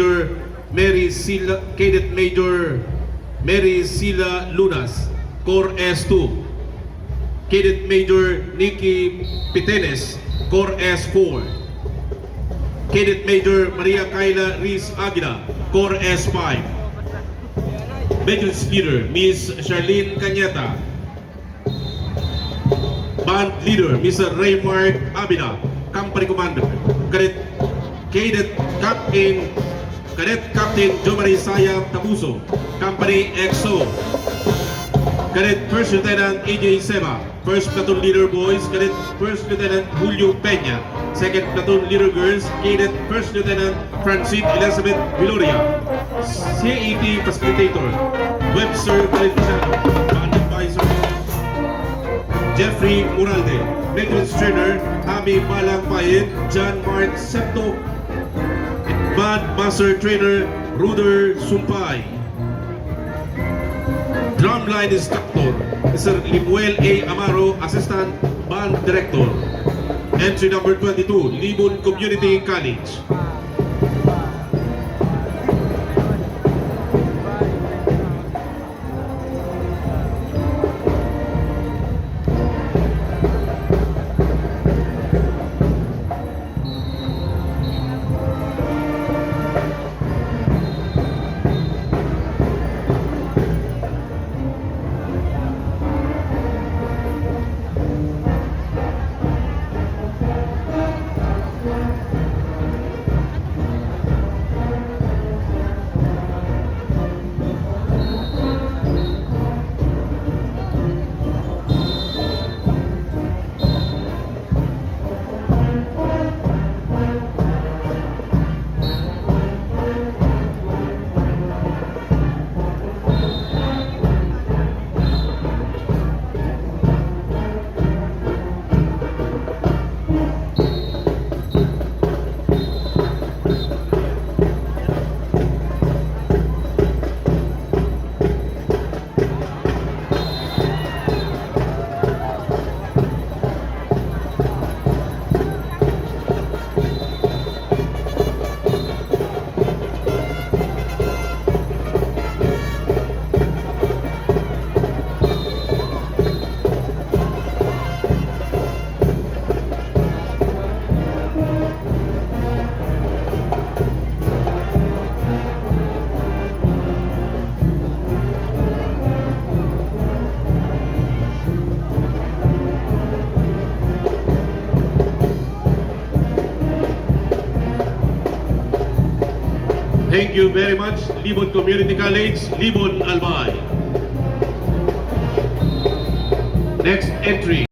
Major Cadet Major Mary Sila Lunas, Corps S2. Cadet Major Nikki Pitenes, Corps S4. Cadet Major Maria Kayla Riz Aguila, Corps S5. Battalion Leader Miss Charlene Cañeta. Band Leader Mr. Raymart Abida, Company Commander. Cadet Captain Jomari Sayam Tabuso, Company XO. Cadet First Lieutenant AJ Seba, First Platoon Leader Boys, Cadet First Lieutenant Julio Peña, Second Platoon Leader Girls, Cadet First Lieutenant Francine Elizabeth Viloria, CAT Facilitator, Webster Calentano, Band Advisor, Jeffrey Muralde, Veterans Trainer, Ami Malang Payet, John Mark Septo, Band Master Trainer, Ruder Sumpay. Drumline Instructor, Mr. Limuel A. Amaro, Assistant Band Director. Entry number 22, Libon Community College. Thank you very much, Libon Community College, Libon Albay. Next entry.